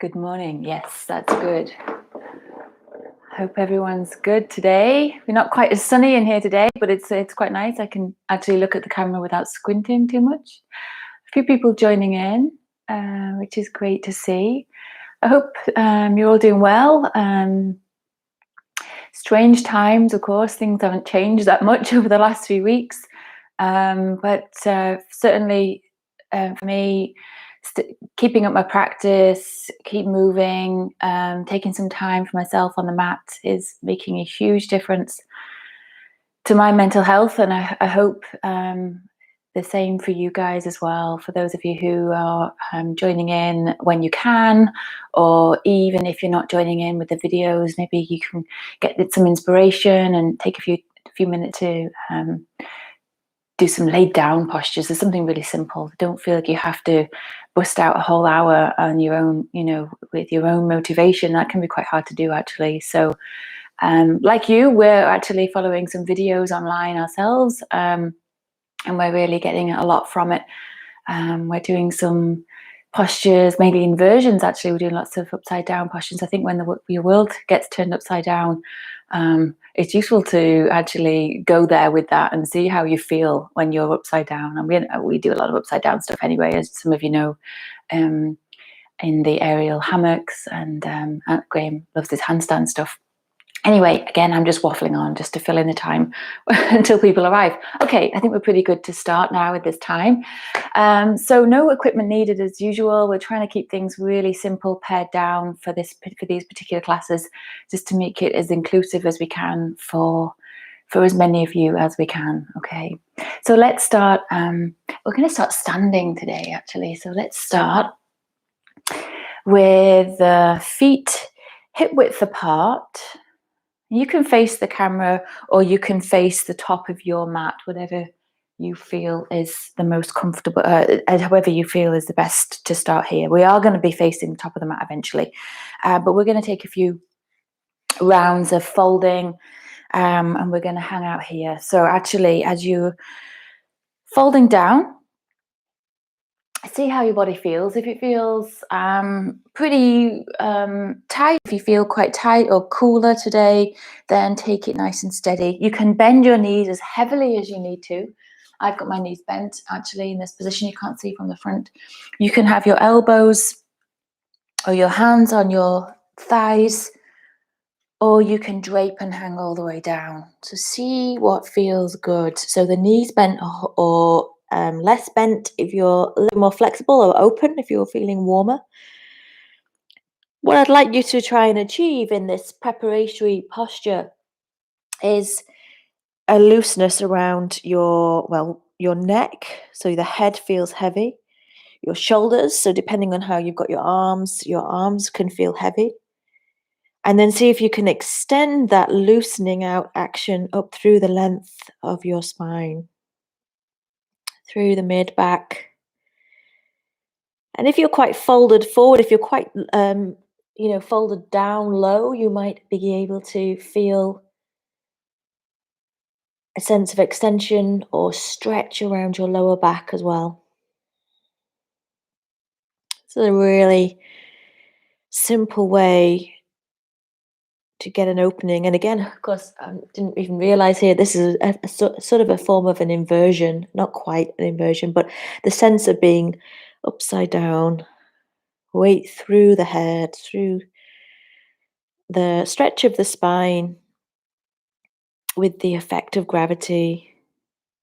Good morning. Yes, that's good. Hope everyone's good today. We're not quite as sunny in here today, but it's quite nice. I can actually look at the camera without squinting too much. A few people joining in, which is great to see. I hope you're all doing well. Strange times, of course. Things haven't changed that much over the last few weeks, but certainly for me, keeping up my practice, keep moving, taking some time for myself on the mat is making a huge difference to my mental health, and I hope the same for you guys as well. For those of you who are joining in when you can, or even if you're not joining in with the videos, maybe you can get some inspiration and take a few minutes to do some laid down postures. There's something really simple. Don't feel like you have to bust out a whole hour on your own, with your own motivation. That can be quite hard to do, actually. So like you, we're actually following some videos online ourselves, and we're really getting a lot from it. We're doing some postures, mainly inversions. Actually, we're doing lots of upside down postures. I think when your world gets turned upside down, it's useful to actually go there with that and see how you feel when you're upside down. And we do a lot of upside down stuff anyway, as some of you know, in the aerial hammocks, and Graham loves his handstand stuff. Anyway, again, I'm just waffling on just to fill in the time until people arrive. Okay, I think we're pretty good to start now at this time. So no equipment needed as usual. We're trying to keep things really simple, pared down for these particular classes, just to make it as inclusive as we can for as many of you as we can. Okay, so let's start. We're going to start standing today, actually. So let's start with the feet hip width apart. You can face the camera, or you can face the top of your mat, whatever you feel is the most comfortable, however you feel is the best to start here. We are going to be facing the top of the mat eventually, but we're going to take a few rounds of folding, and we're going to hang out here. So actually, as you're folding down, see how your body feels. If it feels pretty tight, if you feel quite tight or cooler today, then take it nice and steady. You can bend your knees as heavily as you need to. I've got my knees bent actually in this position. You can't see from the front. You can have your elbows or your hands on your thighs, or you can drape and hang all the way down. So see what feels good. So the knees bent or less bent if you're a little more flexible, or open if you're feeling warmer. What I'd like you to try and achieve in this preparatory posture is a looseness around your neck, so the head feels heavy. Your shoulders, so depending on how you've got your arms can feel heavy. And then see if you can extend that loosening out action up through the length of your spine, through the mid back. And if you're quite folded forward, if you're quite, folded down low, you might be able to feel a sense of extension or stretch around your lower back as well. It's a really simple way to get an opening. And again, of course, I didn't even realize here, this is a sort of a form of an inversion, not quite an inversion, but the sense of being upside down, weight through the head, through the stretch of the spine with the effect of gravity.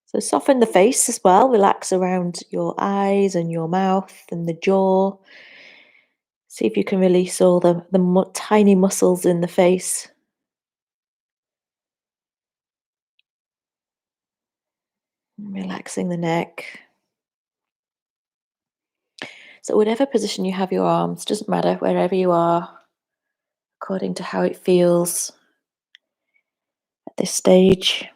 So soften the face as well, relax around your eyes and your mouth and the jaw. See if you can release all the tiny muscles in the face. Relaxing the neck. So whatever position you have your arms, doesn't matter, wherever you are, according to how it feels at this stage.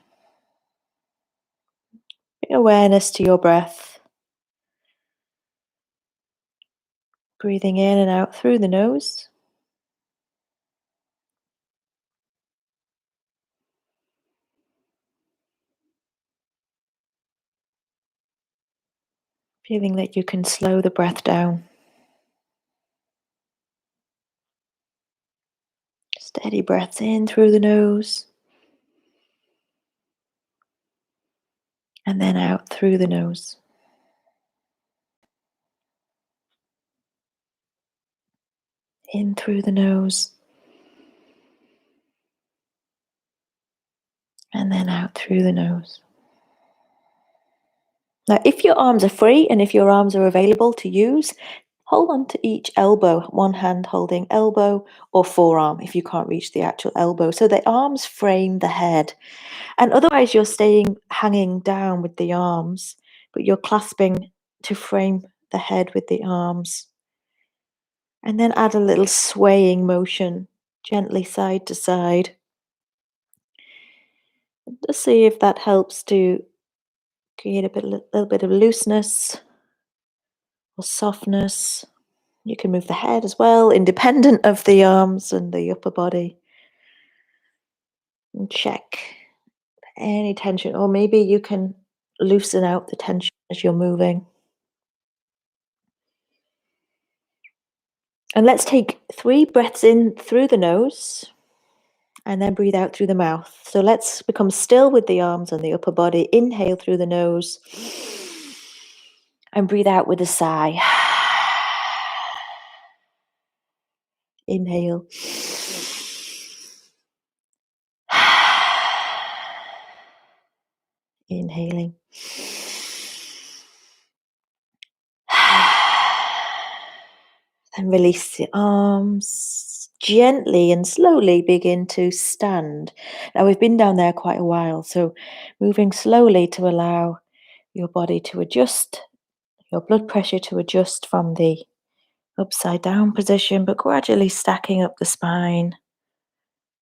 Bring awareness to your breath. Breathing in and out through the nose. Feeling that you can slow the breath down. Steady breaths in through the nose and then out through the nose. In through the nose and then out through the nose. Now, if your arms are free and if your arms are available to use, hold on to each elbow, one hand holding elbow or forearm if you can't reach the actual elbow. So the arms frame the head. And otherwise you're staying hanging down with the arms, but you're clasping to frame the head with the arms. And then add a little swaying motion, gently side to side. Just see if that helps to create a little bit of looseness or softness. You can move the head as well, independent of the arms and the upper body. And check any tension, or maybe you can loosen out the tension as you're moving. And let's take 3 breaths in through the nose and then breathe out through the mouth. So let's become still with the arms and the upper body. Inhale through the nose and breathe out with a sigh. Inhale. Inhaling. Then release the arms. Gently and slowly begin to stand. Now we've been down there quite a while, so moving slowly to allow your body to adjust, your blood pressure to adjust from the upside down position, but gradually stacking up the spine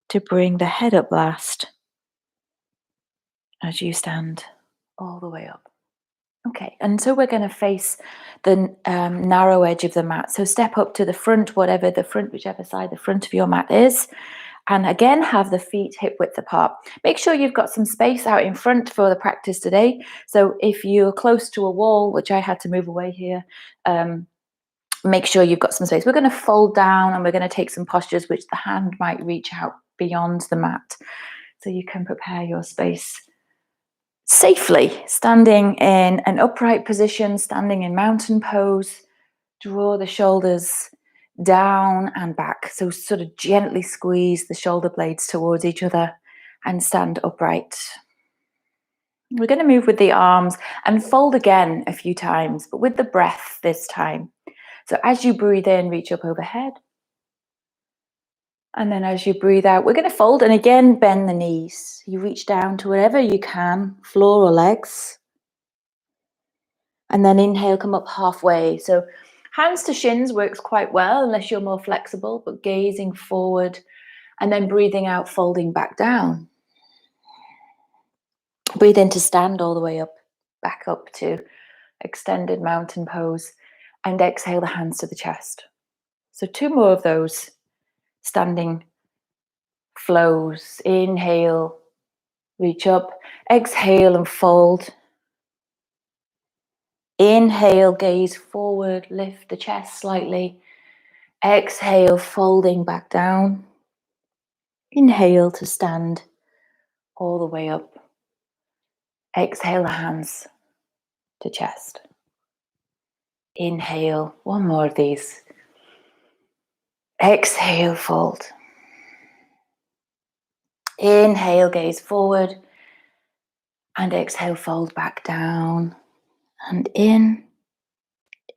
to bring the head up last as you stand all the way up. Okay, and so we're going to face the narrow edge of the mat. So step up to the front, whichever side the front of your mat is. And again, have the feet hip width apart. Make sure you've got some space out in front for the practice today. So if you're close to a wall, which I had to move away here, make sure you've got some space. We're going to fold down and we're going to take some postures which the hand might reach out beyond the mat. So you can prepare your space safely, standing in an upright position, standing in mountain pose. Draw the shoulders down and back. So sort of gently squeeze the shoulder blades towards each other and stand upright. We're going to move with the arms and fold again a few times, but with the breath this time. So as you breathe in, reach up overhead. And then as you breathe out, we're going to fold and again bend the knees. You reach down to wherever you can, floor or legs. And then inhale, come up halfway. So hands to shins works quite well unless you're more flexible, but gazing forward and then breathing out, folding back down. Breathe in to stand all the way up, back up to extended mountain pose, and exhale the hands to the chest. So 2 more of those standing flows. Inhale, reach up, exhale and fold. Inhale, gaze forward, lift the chest slightly. Exhale, folding back down. Inhale to stand all the way up. Exhale the hands to chest. Inhale, 1 more of these. Exhale, fold. Inhale, gaze forward. And exhale, fold back down. And in.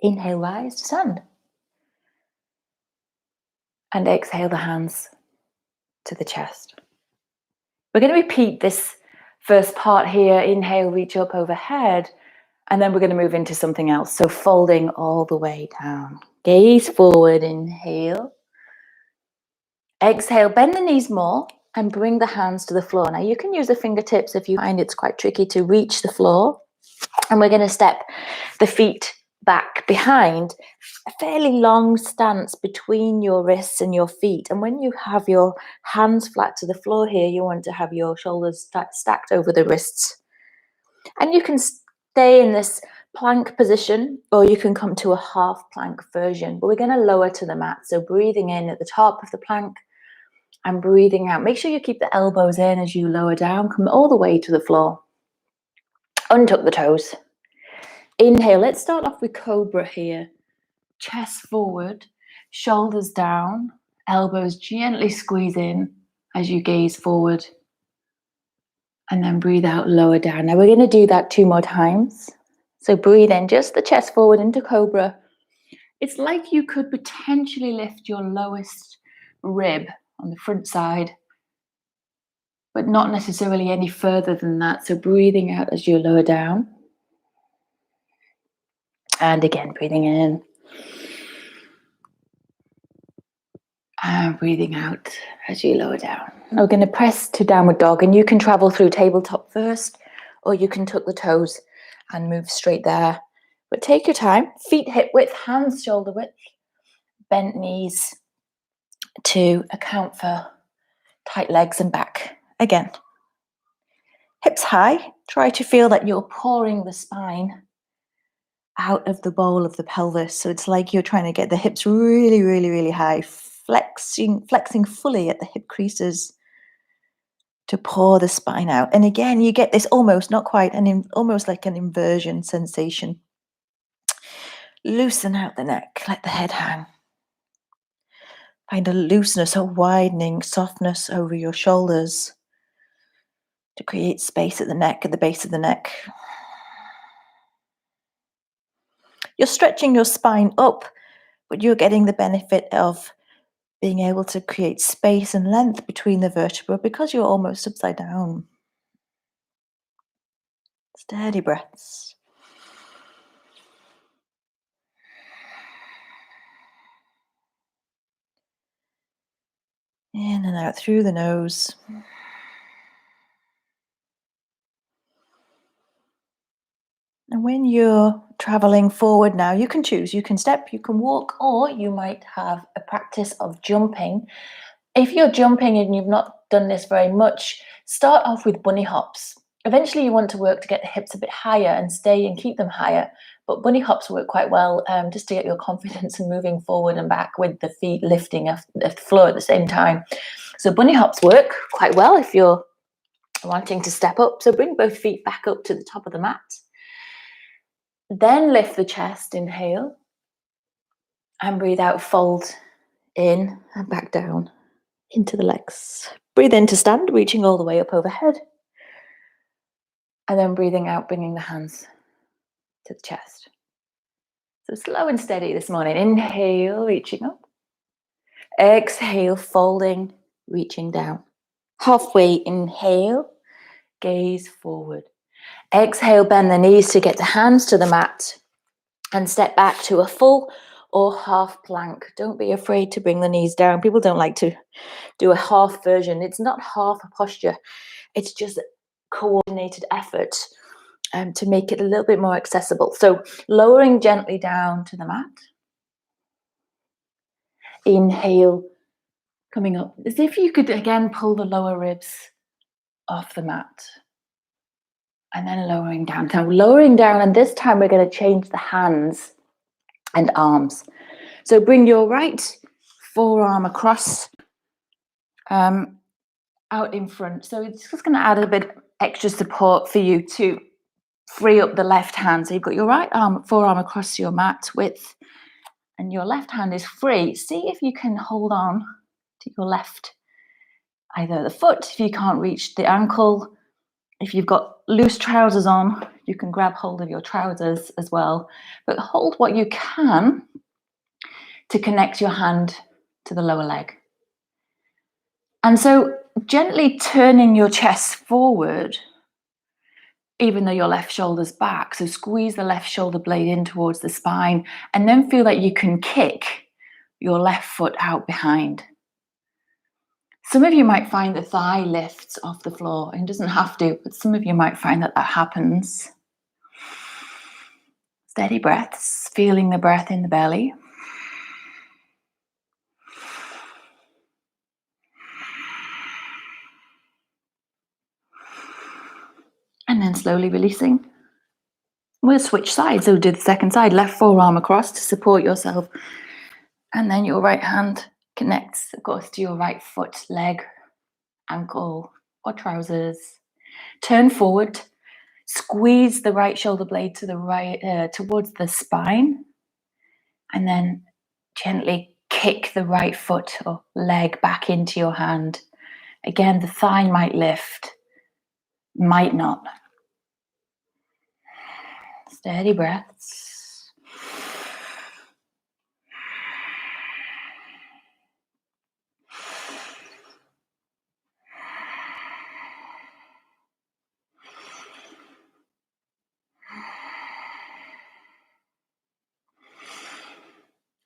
Inhale, rise to stand. And exhale the hands to the chest. We're going to repeat this first part here. Inhale, reach up overhead. And then we're going to move into something else. So folding all the way down. Gaze forward, inhale. Exhale, bend the knees more and bring the hands to the floor. Now you can use the fingertips if you find it's quite tricky to reach the floor. And we're going to step the feet back behind, a fairly long stance between your wrists and your feet. And when you have your hands flat to the floor here, you want to have your shoulders stacked over the wrists. And you can stay in this plank position, or you can come to a half plank version, but we're going to lower to the mat. So breathing in at the top of the plank And breathing out. Make sure you keep the elbows in as you lower down. Come all the way to the floor. Untuck the toes. Inhale. Let's start off with cobra here. Chest forward, shoulders down, elbows gently squeeze in as you gaze forward. And then breathe out, lower down. Now we're going to do that 2 more times. So breathe in, just the chest forward into cobra. It's like you could potentially lift your lowest rib on the front side, but not necessarily any further than that. So breathing out as you lower down. And again, breathing in. And breathing out as you lower down. Now we're going to press to downward dog, and you can travel through tabletop first, or you can tuck the toes and move straight there. But take your time. Feet hip width, hands shoulder width, bent knees to account for tight legs and back. Again, hips high. Try to feel that you're pouring the spine out of the bowl of the pelvis. So it's like you're trying to get the hips really, really, really high, flexing fully at the hip creases to pour the spine out. And again, you get this almost, not quite, almost like an inversion sensation. Loosen out the neck, let the head hang. Find a looseness, a widening, softness over your shoulders to create space at the neck, at the base of the neck. You're stretching your spine up, but you're getting the benefit of being able to create space and length between the vertebrae because you're almost upside down. Steady breaths. In and out through the nose. And when you're traveling forward now, you can choose. You can step, you can walk, or you might have a practice of jumping. If you're jumping and you've not done this very much, start off with bunny hops. Eventually you want to work to get the hips a bit higher and stay and keep them higher, but bunny hops work quite well just to get your confidence in moving forward and back with the feet lifting off the floor at the same time. So bunny hops work quite well if you're wanting to step up. So bring both feet back up to the top of the mat. Then lift the chest, inhale, and breathe out, fold in and back down into the legs. Breathe in to stand, reaching all the way up overhead. And then breathing out, bringing the hands to the chest. So slow and steady this morning. Inhale, reaching up. Exhale, folding, reaching down. Halfway, inhale, gaze forward. Exhale, bend the knees to get the hands to the mat and step back to a full or half plank. Don't be afraid to bring the knees down. People don't like to do a half version. It's not half a posture. It's just coordinated effort to make it a little bit more accessible. So lowering gently down to the mat. Inhale, coming up as if you could again pull the lower ribs off the mat. And then lowering down. Now lowering down, and this time we're going to change the hands and arms. So bring your right forearm across out in front. So it's just going to add a bit extra support for you to free up the left hand. So you've got your right forearm across your mat width, and your left hand is free. See if you can hold on to your left, either the foot, if you can't reach the ankle. If you've got loose trousers on, you can grab hold of your trousers as well. But hold what you can to connect your hand to the lower leg. And so gently turning your chest forward, even though your left shoulder's back. So squeeze the left shoulder blade in towards the spine, and then feel that you can kick your left foot out behind. Some of you might find the thigh lifts off the floor, and it doesn't have to, but some of you might find that happens. Steady breaths, feeling the breath in the belly. And then slowly releasing. We'll switch sides. So do the second side, left forearm across to support yourself. And then your right hand Connects, of course, to your right foot, leg, ankle, or trousers. Turn forward, squeeze the right shoulder blade to the right, towards the spine, and then gently kick the right foot or leg back into your hand. Again, the thigh might lift, might not. Steady breaths.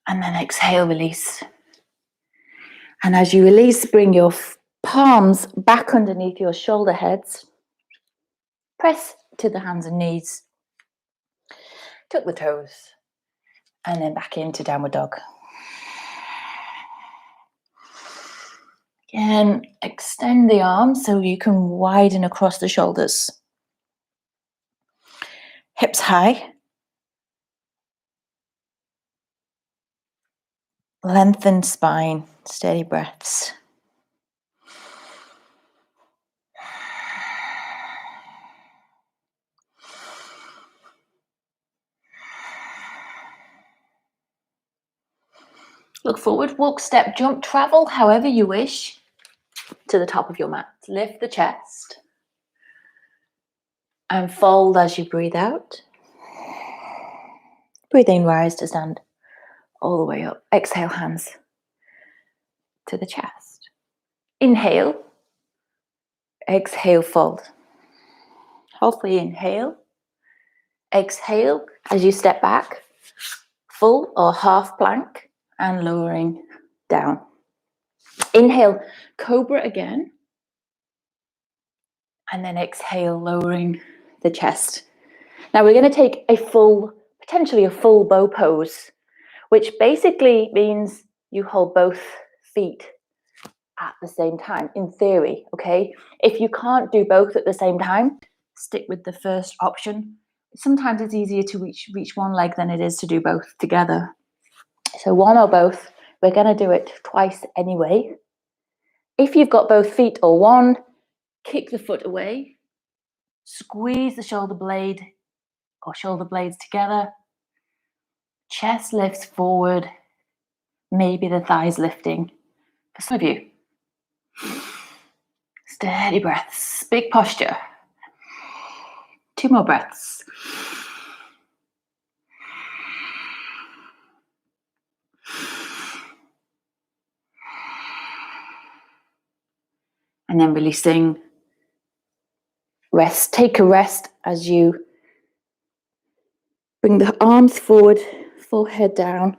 And then exhale, release. And as you release, bring your palms back underneath your shoulder heads. Press to the hands and knees. Tuck the toes. And then back into downward dog. Again, extend the arms so you can widen across the shoulders. Hips high. Lengthen spine. Steady breaths. Look forward, walk, step, jump, travel however you wish to the top of your mat. Lift the chest and fold as you breathe out. Breathe in, rise to stand all the way up. Exhale, hands to the chest. Inhale, exhale, fold. Halfway inhale, exhale as you step back, full or half plank and lowering down. Inhale, cobra again, and then exhale, lowering the chest. Now we're going to take potentially a full bow pose, which basically means you hold both feet at the same time, in theory, okay? If you can't do both at the same time, stick with the first option. Sometimes it's easier to reach one leg than it is to do both together. So one or both, we're going to do it twice anyway. If you've got both feet or one, kick the foot away, squeeze the shoulder blade or shoulder blades together, chest lifts forward, maybe the thighs lifting. For some of you, steady breaths, big posture. 2 more breaths. And then releasing. Rest. Take a rest as you bring the arms forward, full head down.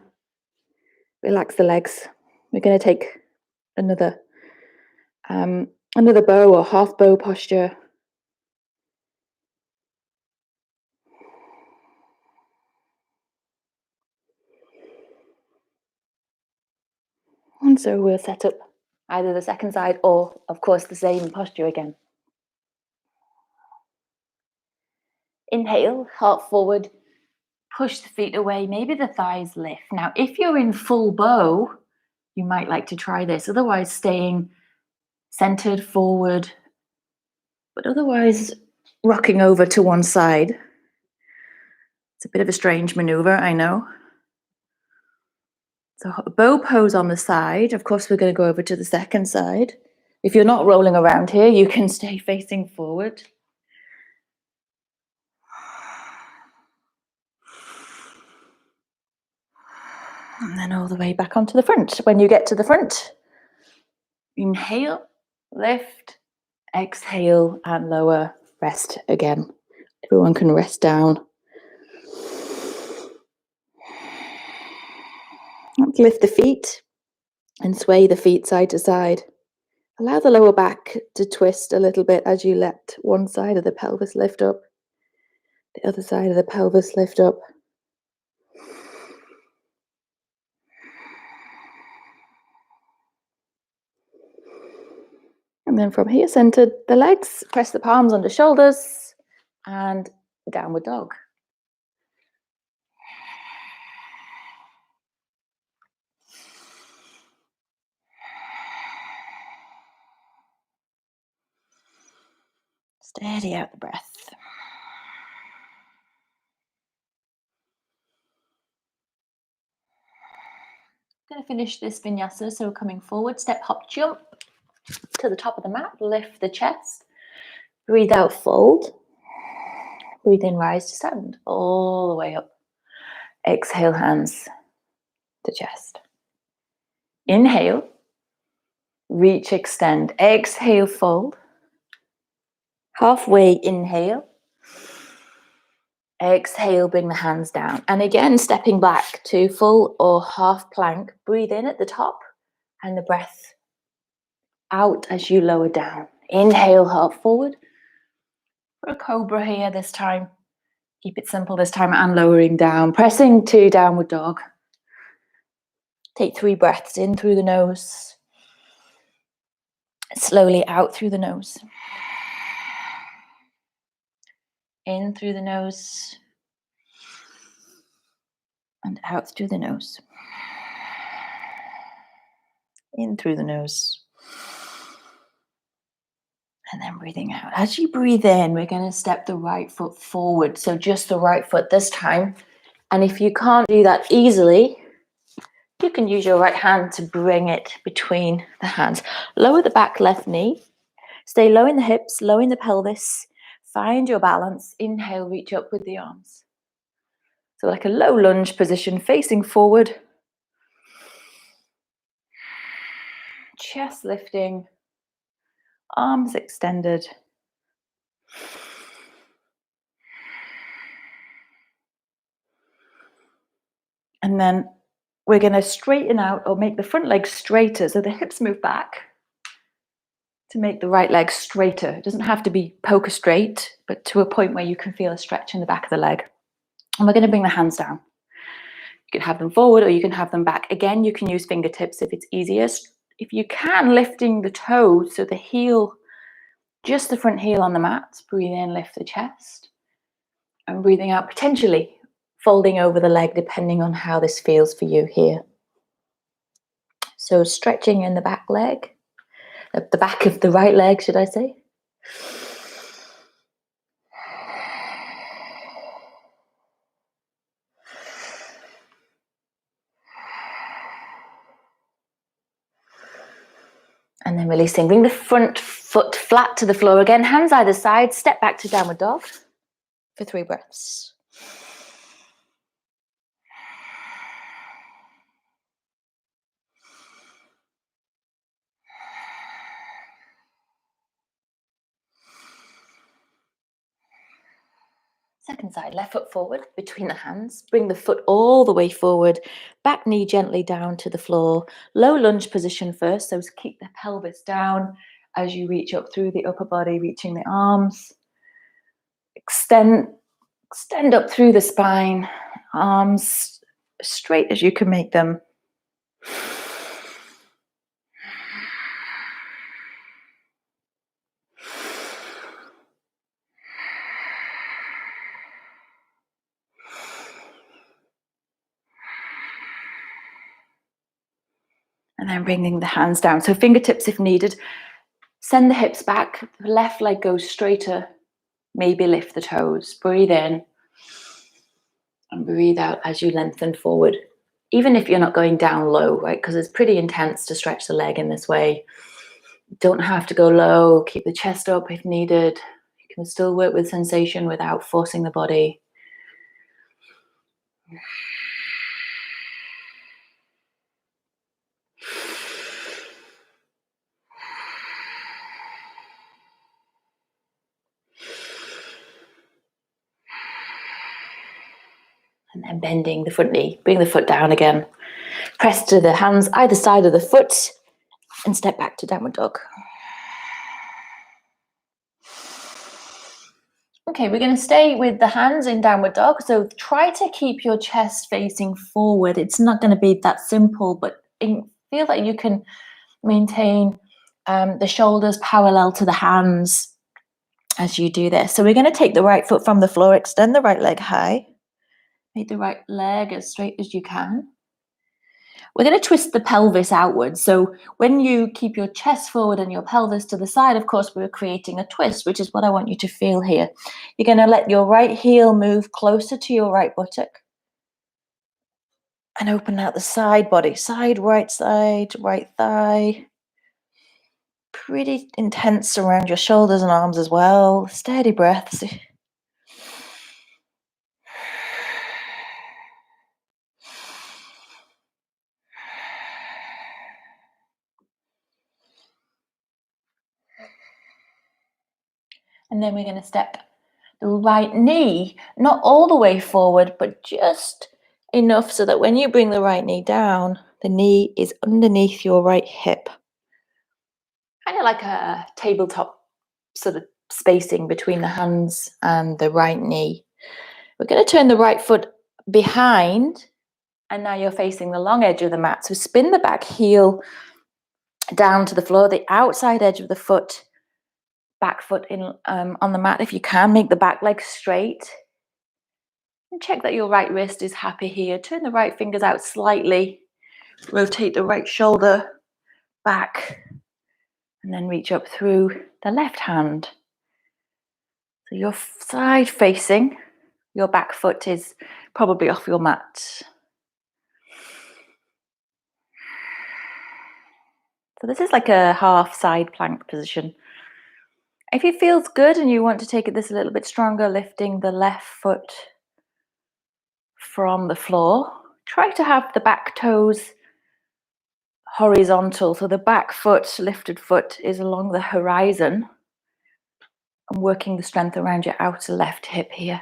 Relax the legs. We're going to take another bow or half bow posture. And so we'll set up either the second side or, of course, the same posture again. Inhale, heart forward, push the feet away, maybe the thighs lift. Now, if you're in full bow, you might like to try this. Otherwise, staying centered forward, but otherwise rocking over to one side. It's a bit of a strange maneuver, I know. So bow pose on the side. Of course, we're going to go over to the second side. If you're not rolling around here, you can stay facing forward. And then all the way back onto the front. When you get to the front, inhale, lift, exhale, and lower, rest again. Everyone can rest down. Lift the feet and sway the feet side to side. Allow the lower back to twist a little bit as you let one side of the pelvis lift up, the other side of the pelvis lift up. And then from here, center the legs, press the palms under shoulders, and downward dog. Steady out the breath. I'm going to finish this vinyasa. So we're coming forward, step, hop, jump to the top of the mat, lift the chest, breathe out, fold, breathe in, rise to stand, all the way up. Exhale, hands to chest. Inhale, reach, extend. Exhale, fold. Halfway, inhale. Exhale, bring the hands down. And again, stepping back to full or half plank. Breathe in at the top and the breath out as you lower down. Inhale, half forward. For a cobra here this time. Keep it simple this time and lowering down. Pressing to downward dog. Take 3 breaths in through the nose. Slowly out through the nose. In through the nose. And out through the nose. In through the nose. And then breathing out. As you breathe in, we're going to step the right foot forward. So just the right foot this time. And if you can't do that easily, you can use your right hand to bring it between the hands. Lower the back left knee. Stay low in the hips, low in the pelvis. Find your balance. Inhale, reach up with the arms. So like a low lunge position, facing forward. Chest lifting. Arms extended. And then we're going to straighten out or make the front leg straighter. So the hips move back to make the right leg straighter. It doesn't have to be poker straight, but to a point where you can feel a stretch in the back of the leg. And we're going to bring the hands down. You can have them forward or you can have them back. Again, you can use fingertips if it's easiest. If you can, lifting the toes, so the heel, just the front heel on the mat. Breathe in, lift the chest. And breathing out, potentially folding over the leg, depending on how this feels for you here. So stretching in the back leg, the back of the right leg, should I say. And then releasing, bring the front foot flat to the floor again, hands either side, step back to downward dog for 3 breaths. Second side, left foot forward between the hands. Bring the foot all the way forward. Back knee gently down to the floor. Low lunge position first, so keep the pelvis down as you reach up through the upper body, reaching the arms. Extend up through the spine. Arms straight as you can make them. And then bringing the hands down. So fingertips if needed. Send the hips back. The left leg goes straighter. Maybe lift the toes. Breathe in. And breathe out as you lengthen forward. Even if you're not going down low, right? Because it's pretty intense to stretch the leg in this way. Don't have to go low. Keep the chest up if needed. You can still work with sensation without forcing the body. And then bending the front knee. Bring the foot down again. Press to the hands either side of the foot and step back to downward dog. Okay, we're going to stay with the hands in downward dog. So try to keep your chest facing forward. It's not going to be that simple, but feel that you can maintain the shoulders parallel to the hands as you do this. So we're going to take the right foot from the floor, extend the right leg high. Make the right leg as straight as you can. We're going to twist the pelvis outwards. So when you keep your chest forward and your pelvis to the side, of course, we're creating a twist, which is what I want you to feel here. You're going to let your right heel move closer to your right buttock and open out the side body, right thigh. Pretty intense around your shoulders and arms as well. Steady breaths. And then we're going to step the right knee, not all the way forward, but just enough so that when you bring the right knee down, the knee is underneath your right hip. Kind of like a tabletop sort of spacing between the hands and the right knee. We're going to turn the right foot behind, and now you're facing the long edge of the mat. So spin the back heel down to the floor, the outside edge of the foot, back foot in on the mat. If you can, make the back leg straight. And check that your right wrist is happy here. Turn the right fingers out slightly. Rotate the right shoulder back. And then reach up through the left hand. So you're side facing. Your back foot is probably off your mat. So this is like a half side plank position. If it feels good and you want to take this a little bit stronger, lifting the left foot from the floor, try to have the back toes horizontal. So the back foot, lifted foot, is along the horizon. I'm working the strength around your outer left hip here.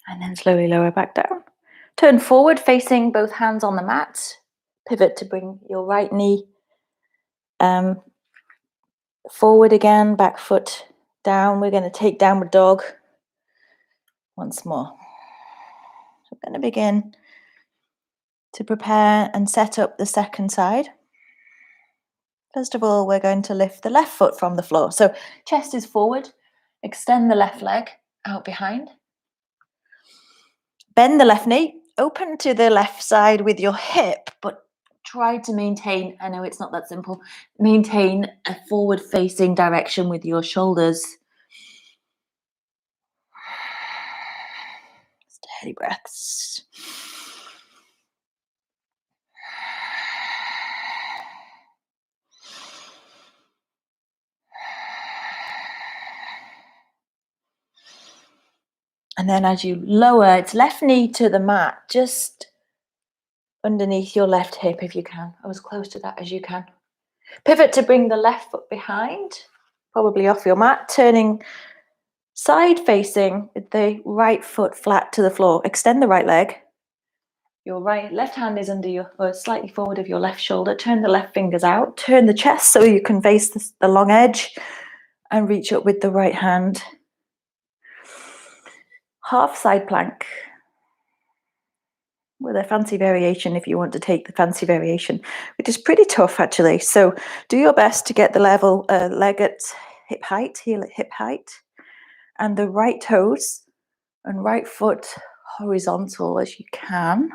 And then slowly lower back down. Turn forward, facing both hands on the mat. Pivot to bring your right knee forward again, back foot down. We're going to take downward dog once more. So we're going to begin to prepare and set up the second side. First of all, we're going to lift the left foot from the floor. So chest is forward. Extend the left leg out behind. Bend the left knee. Open to the left side with your hip, but try to maintain, I know it's not that simple, maintain a forward-facing direction with your shoulders. Steady breaths. And then as you lower its left knee to the mat, just underneath your left hip if you can, or as close to that as you can. Pivot to bring the left foot behind, probably off your mat, turning side facing with the right foot flat to the floor. Extend the right leg. Your left hand is under your, or slightly forward of your left shoulder. Turn the left fingers out. Turn the chest so you can face the long edge and reach up with the right hand. Half side plank with a fancy variation if you want to take the fancy variation, which is pretty tough actually. So do your best to get the level leg at hip height, heel at hip height, and the right toes and right foot horizontal as you can.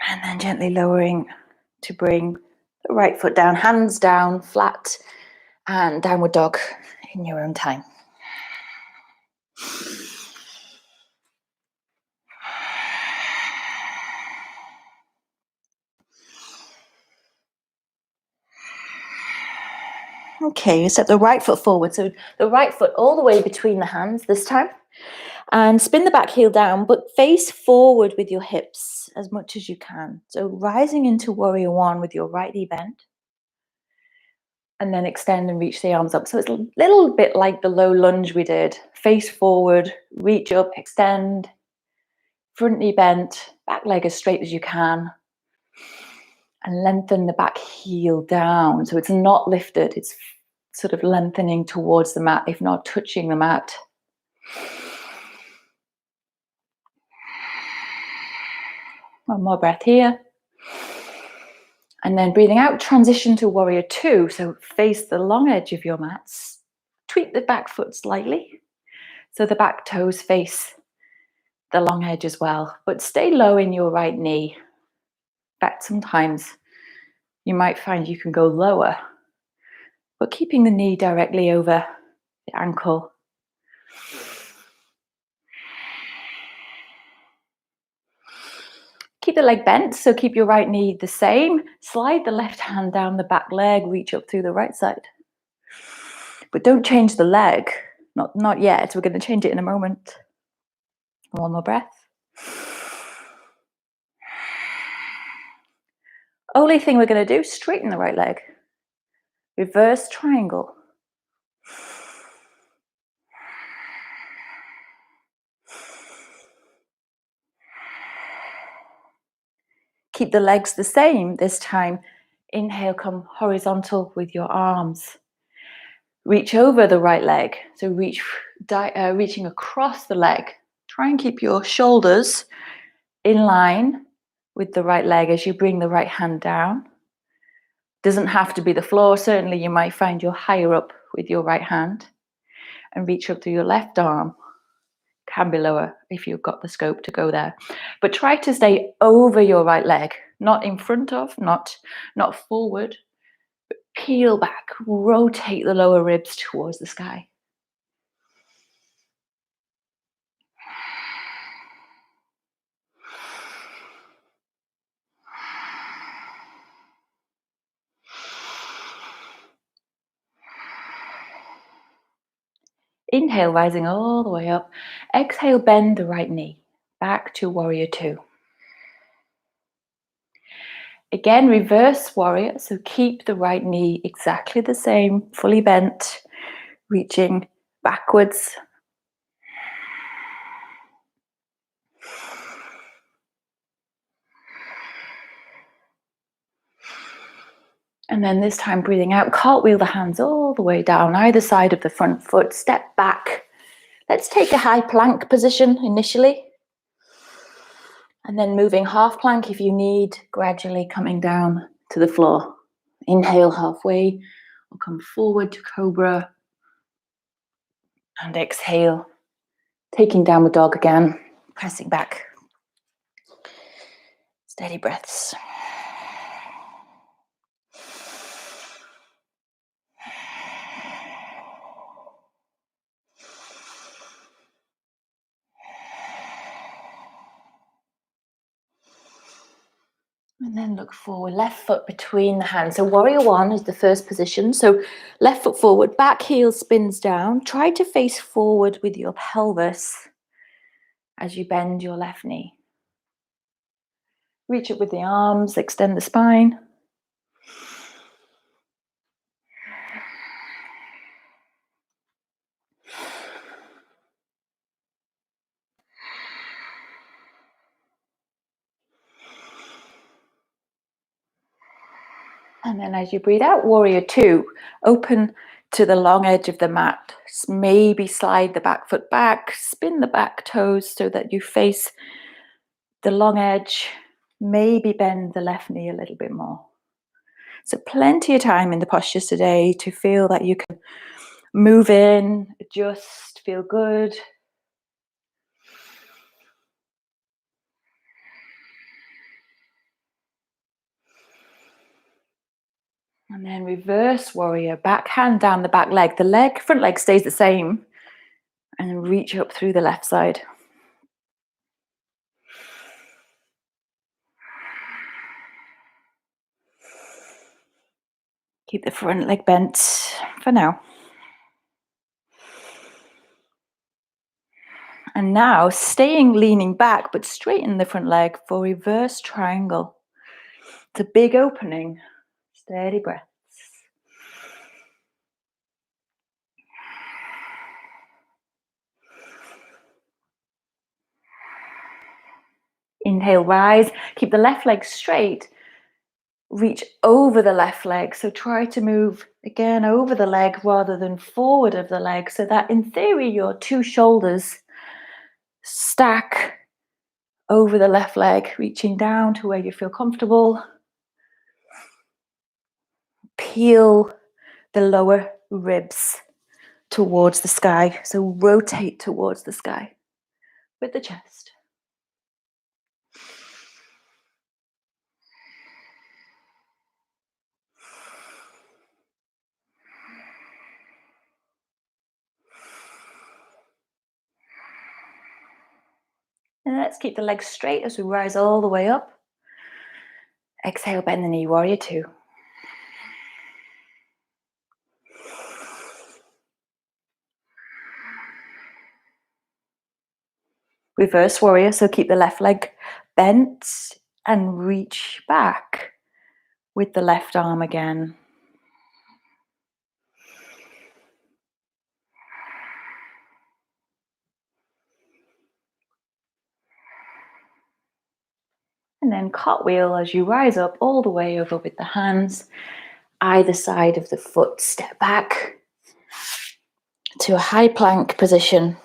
And then gently lowering to bring the right foot down, hands down, flat, and downward dog in your own time. Okay, you step the right foot forward. So the right foot all the way between the hands this time. And spin the back heel down, but face forward with your hips as much as you can. So rising into warrior one with your right knee bent. And then extend and reach the arms up. So it's a little bit like the low lunge we did. Face forward, reach up, extend, front knee bent, back leg as straight as you can. And lengthen the back heel down. So it's not lifted, it's sort of lengthening towards the mat, if not touching the mat. One more breath here. And then breathing out, transition to warrior two. So face the long edge of your mats. Tweak the back foot slightly. So the back toes face the long edge as well. But stay low in your right knee. In fact, sometimes you might find you can go lower, but keeping the knee directly over the ankle. Keep the leg bent, so keep your right knee the same. Slide the left hand down the back leg, reach up through the right side. But don't change the leg, not yet. We're going to change it in a moment. One more breath. Only thing we're going to do, straighten the right leg. Reverse triangle. Keep the legs the same this time. Inhale, come horizontal with your arms. Reach over the right leg. So reaching across the leg. Try and keep your shoulders in line with the right leg as you bring the right hand down. Doesn't have to be the floor. Certainly you might find you're higher up with your right hand. And reach up through your left arm. Can be lower if you've got the scope to go there. But try to stay over your right leg, not in front of, not forward, but peel back, rotate the lower ribs towards the sky. Inhale, rising all the way up. Exhale, bend the right knee. Back to warrior two. Again, reverse warrior. So keep the right knee exactly the same, fully bent, reaching backwards. And then this time breathing out, cartwheel the hands all the way down, either side of the front foot, step back. Let's take a high plank position initially. And then moving half plank if you need, gradually coming down to the floor. Inhale halfway, or come forward to cobra. And exhale, taking downward dog again, pressing back. Steady breaths. And then look forward, left foot between the hands. So warrior one is the first position. So left foot forward, back heel spins down. Try to face forward with your pelvis as you bend your left knee. Reach up with the arms, extend the spine. And then as you breathe out, warrior two, open to the long edge of the mat. Maybe slide the back foot back, spin the back toes so that you face the long edge. Maybe bend the left knee a little bit more. So plenty of time in the postures today to feel that you can move in, adjust, feel good. And then reverse warrior, back hand down the back leg. The front leg stays the same. And reach up through the left side. Keep the front leg bent for now. And now staying leaning back, but straighten the front leg for reverse triangle. It's a big opening. Steady breaths. Inhale, rise. Keep the left leg straight. reach over the left leg. So try to move again over the leg rather than forward of the leg, so that in theory your two shoulders stack over the left leg, reaching down to where you feel comfortable. Peel the lower ribs towards the sky. So rotate towards the sky with the chest. And let's keep the legs straight as we rise all the way up. Exhale, bend the knee, warrior two. Reverse warrior, so keep the left leg bent and reach back with the left arm again. And then cartwheel as you rise up all the way over with the hands, either side of the foot, step back to a high plank position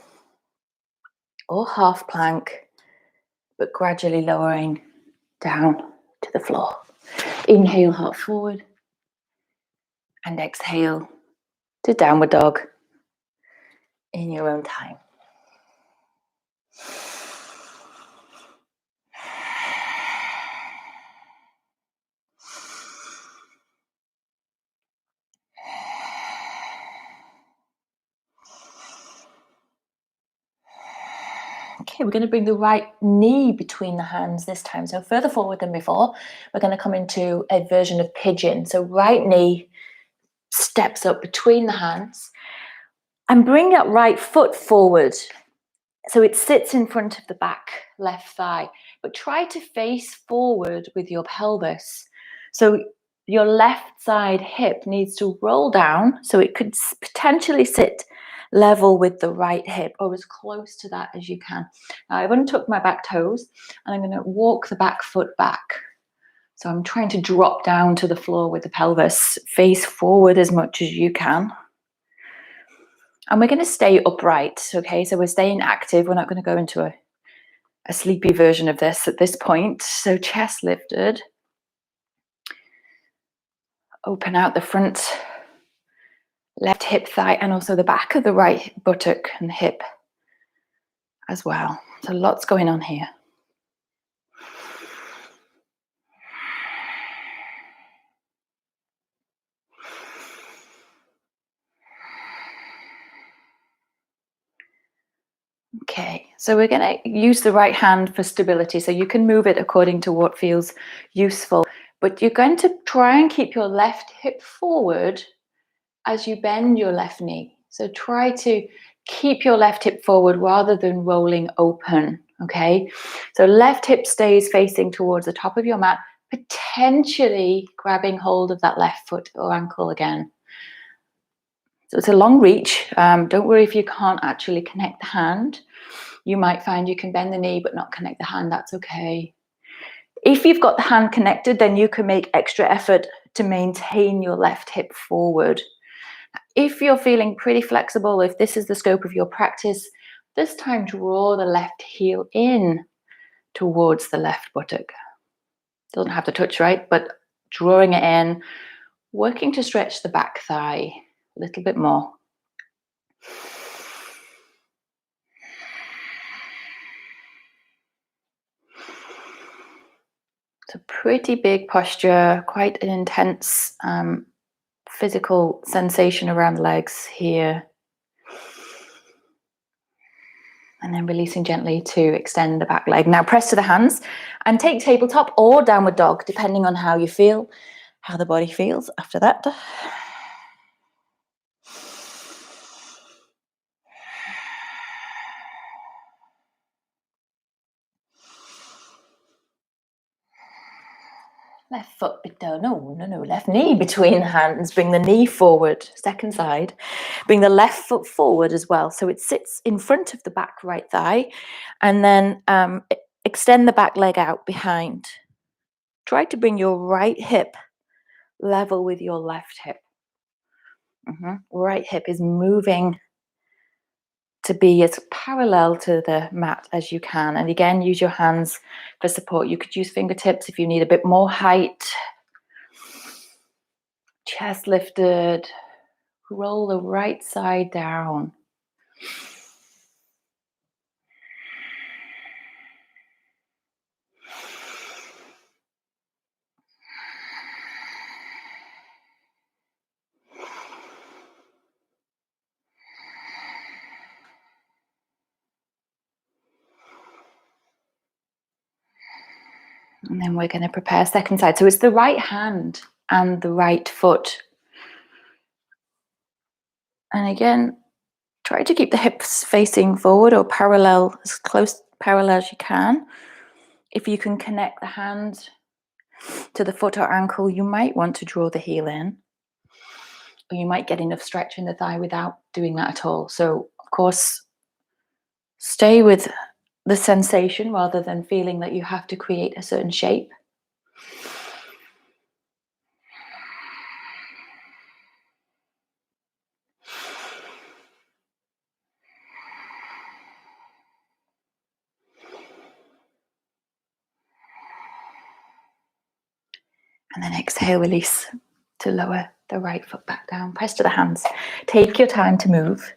or half plank, but gradually lowering down to the floor. Inhale, heart forward, and exhale to downward dog in your own time. Okay, we're going to bring the right knee between the hands this time. So further forward than before, we're going to come into a version of pigeon. So right knee steps up between the hands and bring that right foot forward. So it sits in front of the back left thigh, but try to face forward with your pelvis. So your left side hip needs to roll down, so it could potentially sit level with the right hip or as close to that as you can. Now I've untucked my back toes and I'm going to walk the back foot back. So I'm trying to drop down to the floor with the pelvis, face forward as much as you can. And we're going to stay upright, okay? So we're staying active. We're not going to go into a sleepy version of this at this point. So chest lifted. Open out the front left hip thigh and also the back of the right buttock and hip as well. So lots going on here. Okay, so we're going to use the right hand for stability. So you can move it according to what feels useful, but you're going to try and keep your left hip forward as you bend your left knee. So try to keep your left hip forward rather than rolling open, okay? So left hip stays facing towards the top of your mat, potentially grabbing hold of that left foot or ankle again. So it's a long reach. Don't worry if you can't actually connect the hand. You might find you can bend the knee but not connect the hand. That's okay. If you've got the hand connected, then you can make extra effort to maintain your left hip forward. If you're feeling pretty flexible, if this is the scope of your practice, this time draw the left heel in towards the left buttock. Doesn't have to touch, right? But drawing it in, working to stretch the back thigh a little bit more. It's a pretty big posture, quite an intense physical sensation around the legs here. And then releasing gently to extend the back leg. Now press to the hands and take tabletop or downward dog, depending on how you feel, how the body feels after that. Left foot, left knee between the hands. Bring the knee forward, second side. Bring the left foot forward as well. So it sits in front of the back right thigh. And then extend the back leg out behind. try to bring your right hip level with your left hip. Right hip is moving to be as parallel to the mat as you can. And again, use your hands for support. You could use fingertips if you need a bit more height. Chest lifted. Roll the right side down. And then we're going to prepare second side. So it's the right hand and the right foot. And again, try to keep the hips facing forward or parallel, as close parallel as you can. If you can connect the hand to the foot or ankle, you might want to draw the heel in. Or you might get enough stretch in the thigh without doing that at all. So, of course, stay with the sensation rather than feeling that you have to create a certain shape. And then exhale, release to lower the right foot back down. Press to the hands. Take your time to move.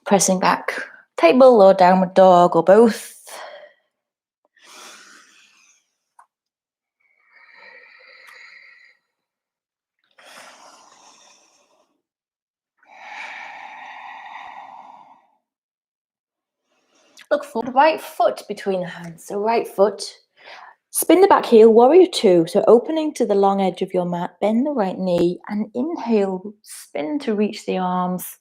Pressing back, table or downward dog or both. Look for the right foot between the hands. So right foot. Spin the back heel, warrior two. So opening to the long edge of your mat, bend the right knee and inhale, spin to reach the arms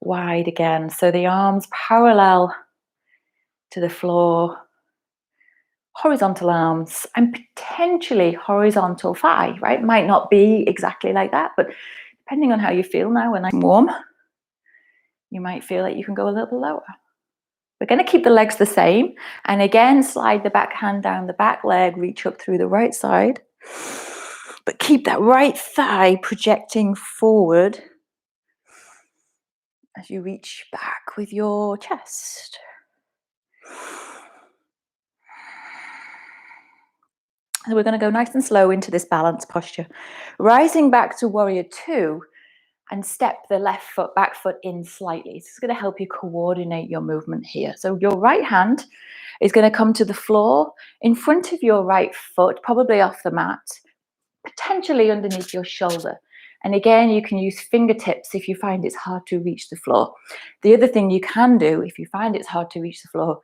wide again. So the arms parallel to the floor, horizontal arms and potentially horizontal thigh, right? Might not be exactly like that, but depending on how you feel now when I'm warm, you might feel like you can go a little bit lower. We're going to keep the legs the same. And again, slide the back hand down the back leg, reach up through the right side. But keep that right thigh projecting forward as you reach back with your chest. So we're going to go nice and slow into this balanced posture. Rising back to warrior two and step the left foot, back foot in slightly. This is going to help you coordinate your movement here. So your right hand is going to come to the floor in front of your right foot, probably off the mat, potentially underneath your shoulder. And again, you can use fingertips if you find it's hard to reach the floor. The other thing you can do if you find it's hard to reach the floor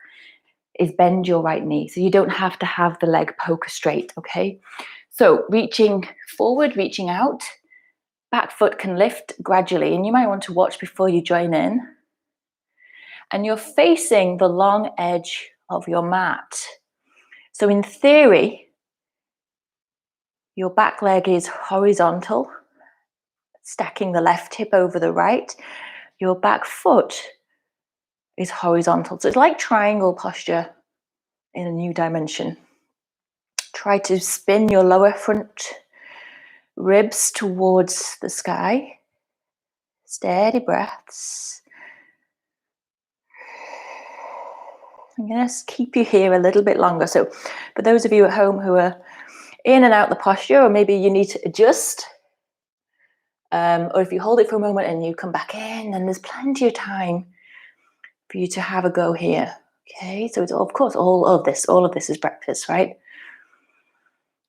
is bend your right knee. So you don't have to have the leg poker straight, okay? So reaching forward, reaching out, back foot can lift gradually, and you might want to watch before you join in. And you're facing the long edge of your mat. So in theory, your back leg is horizontal, stacking the left hip over the right. Your back foot is horizontal. So it's like triangle posture in a new dimension. Try to spin your lower front ribs towards the sky. Steady breaths. I'm going to keep you here a little bit longer. So for those of you at home who are in and out the posture, or maybe you need to adjust, or if you hold it for a moment and you come back in, then there's plenty of time for you to have a go here. Okay, so it's of course all of this is breakfast, right?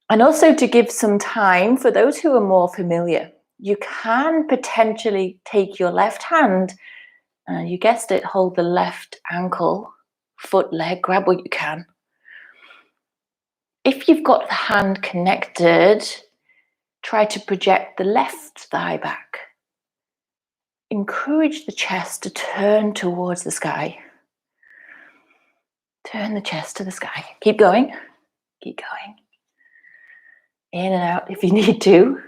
And also to give some time for those who are more familiar, you can potentially take your left hand, and you guessed it, hold the left ankle, foot, leg, grab what you can. If you've got the hand connected, try to project the left thigh back. Encourage the chest to turn towards the sky. Turn the chest to the sky. Keep going. Keep going. In and out if you need to.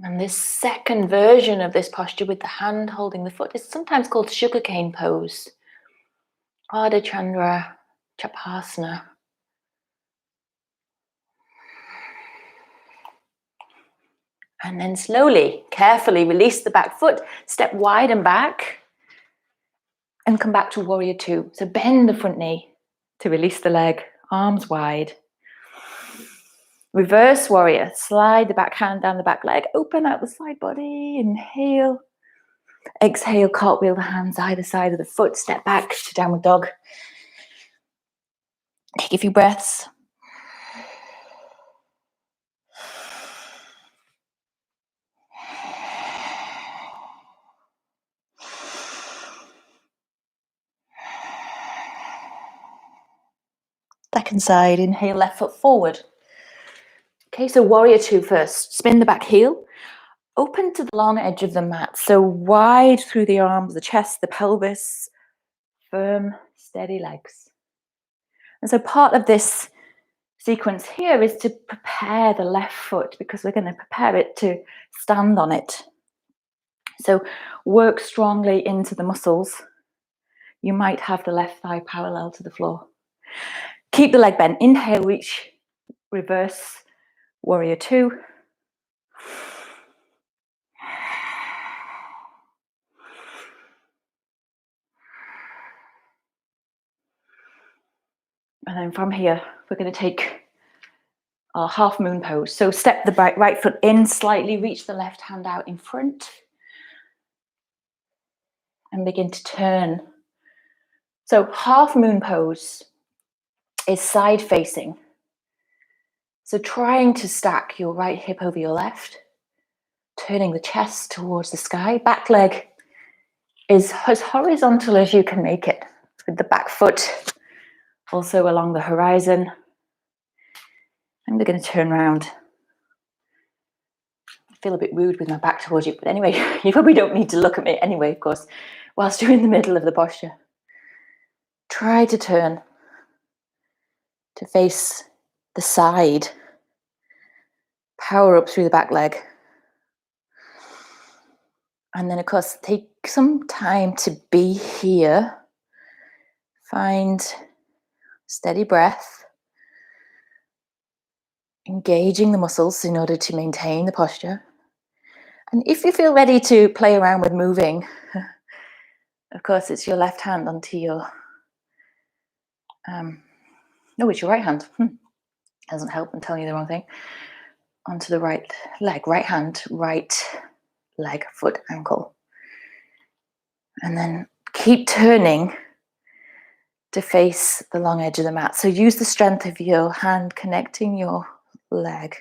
And this second version of this posture with the hand holding the foot is sometimes called sugarcane pose. Ardha Chandra Chapasana. And then slowly, carefully release the back foot, step wide and back, and come back to warrior two. So bend the front knee to release the leg, arms wide. Reverse warrior, slide the back hand down the back leg, open out the side body, inhale. Exhale, cartwheel the hands either side of the foot, step back to downward dog. Take a few breaths. Second side, inhale, left foot forward. Okay, so warrior two first. Spin the back heel. Open to the long edge of the mat. So wide through the arms, the chest, the pelvis. Firm, steady legs. And so part of this sequence here is to prepare the left foot because we're going to prepare it to stand on it. So work strongly into the muscles. You might have the left thigh parallel to the floor. Keep the leg bent. Inhale, reach, reverse, warrior two. And then from here, we're going to take our half moon pose. So step the right foot in slightly, reach the left hand out in front, and begin to turn. So half moon pose is side facing. So trying to stack your right hip over your left, turning the chest towards the sky. Back leg is as horizontal as you can make it, with the back foot also along the horizon. And we're going to turn around. I feel a bit rude with my back towards you, but anyway, you probably don't need to look at me anyway, of course, whilst you're in the middle of the posture. Try to turn to face the side. Power up through the back leg. And then, of course, take some time to be here. Find steady breath. Engaging the muscles in order to maintain the posture. And if you feel ready to play around with moving, of course, it's your left hand onto your... no, it's your right hand. Doesn't help, I'm telling you the wrong thing. Onto the right leg, right hand, right leg, foot, ankle. And then keep turning to face the long edge of the mat. So use the strength of your hand connecting your leg.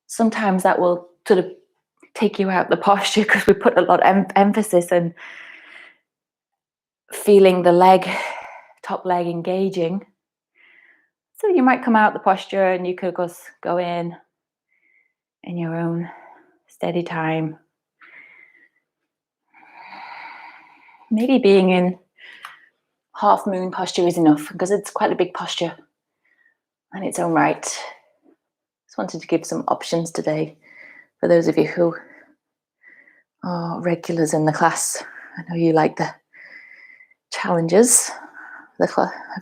Sometimes that will sort of take you out the posture because we put a lot of emphasis on feeling the leg, top leg engaging. So you might come out the posture and you could go in your own steady time. Maybe being in half moon posture is enough because it's quite a big posture in its own right. Just wanted to give some options today for those of you who are regulars in the class. I know you like the challenges of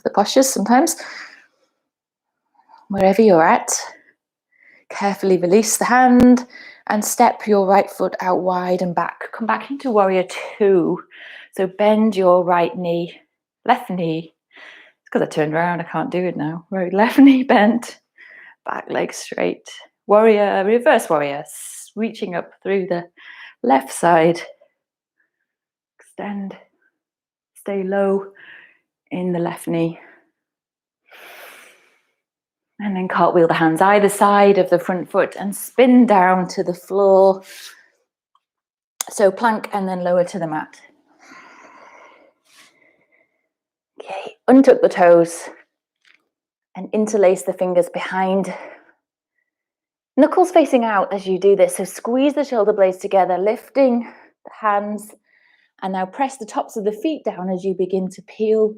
the postures sometimes. Wherever you're at, carefully release the hand and step your right foot out wide and back. Come back into warrior two. So bend your right knee, left knee. It's because I turned around, I can't do it now. Right, left knee bent, back leg straight. Warrior, reverse warrior, reaching up through the left side. Extend, stay low in the left knee. And then cartwheel the hands either side of the front foot and spin down to the floor. So plank and then lower to the mat. Okay, untuck the toes and interlace the fingers behind. Knuckles facing out as you do this. So squeeze the shoulder blades together, lifting the hands. And now press the tops of the feet down as you begin to peel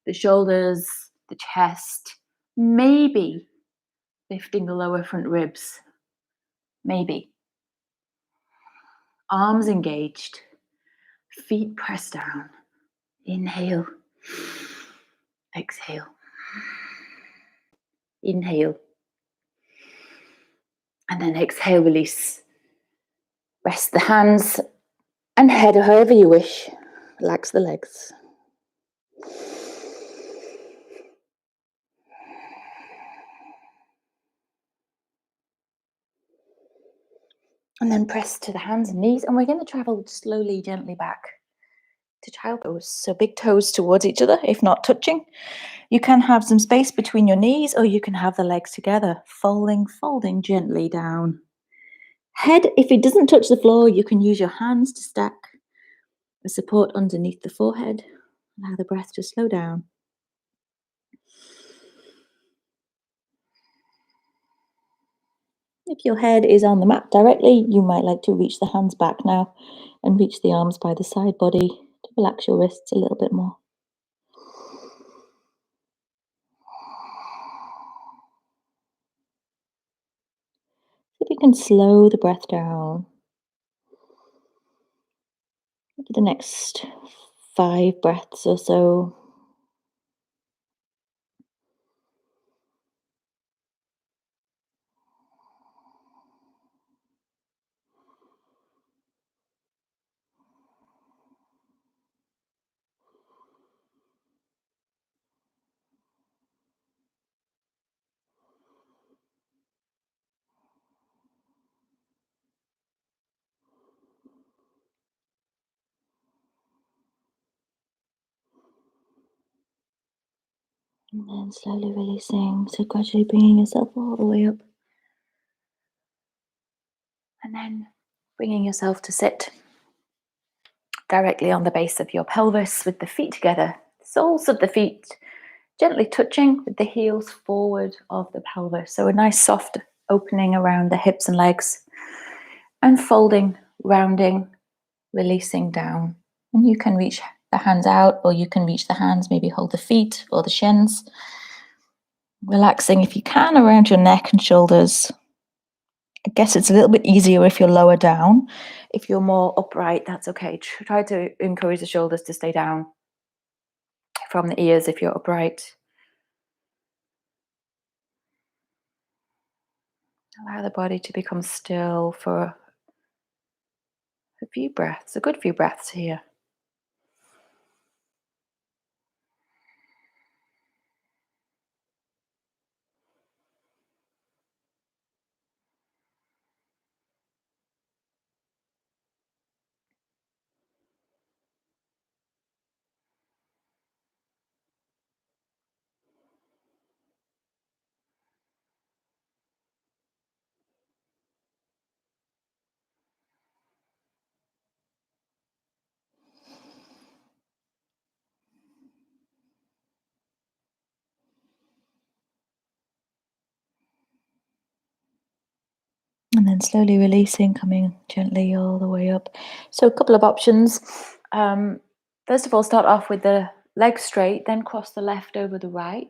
the shoulders, the chest, maybe lifting the lower front ribs. Maybe. Arms engaged, feet pressed down. Inhale. Exhale. Inhale. And then exhale, release. Rest the hands and head however you wish. Relax the legs. And then press to the hands and knees, and we're going to travel slowly, gently back to child pose. So big toes towards each other, if not touching. You can have some space between your knees, or you can have the legs together, folding gently down. Head, if it doesn't touch the floor, you can use your hands to stack the support underneath the forehead. Allow the breath to slow down. If your head is on the mat directly, you might like to reach the hands back now and reach the arms by the side body to relax your wrists a little bit more. If you can slow the breath down, for the next 5 breaths or so. And then slowly releasing, so gradually bringing yourself all the way up. And then bringing yourself to sit directly on the base of your pelvis with the feet together. Soles of the feet gently touching with the heels forward of the pelvis. So a nice soft opening around the hips and legs. And folding, rounding, releasing down. And you can reach the hands out, or you can reach the hands, maybe hold the feet or the shins. Relaxing, if you can, around your neck and shoulders. I guess it's a little bit easier if you're lower down. If you're more upright, that's okay. Try to encourage the shoulders to stay down from the ears if you're upright. Allow the body to become still for a few breaths, a good few breaths here. And then slowly releasing, coming gently all the way up. So a couple of options. First of all, start off with the leg straight, then cross the left over the right.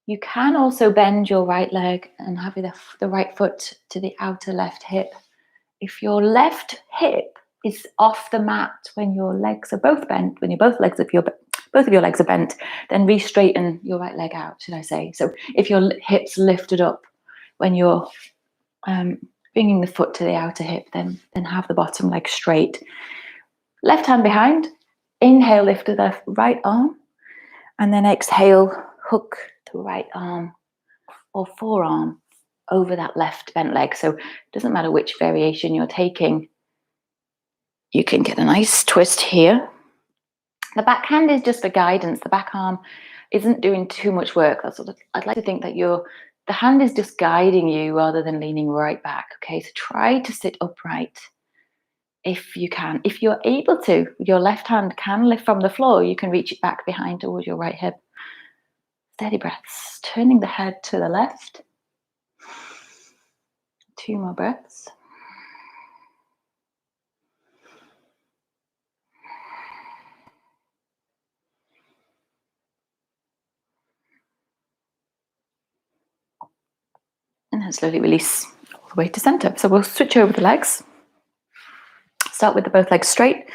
You can also bend your right leg and have the right foot to the outer left hip. If your left hip is off the mat when your legs are both bent, when both of your legs are bent, then re-straighten your right leg out, should I say. So if your hips lifted up when you're bringing the foot to the outer hip, then have the bottom leg straight. Left hand behind. Inhale, lift to the right arm. And then exhale, hook the right arm or forearm over that left bent leg. So it doesn't matter which variation you're taking. You can get a nice twist here. The back hand is just for guidance. The back arm isn't doing too much work. I'd like to think that the hand is just guiding you rather than leaning right back. Okay, so try to sit upright if you can. If you're able to, your left hand can lift from the floor. You can reach it back behind towards your right hip. Steady breaths, turning the head to the left. 2 more breaths. And then slowly release all the way to center. So we'll switch over the legs. Start with both legs straight.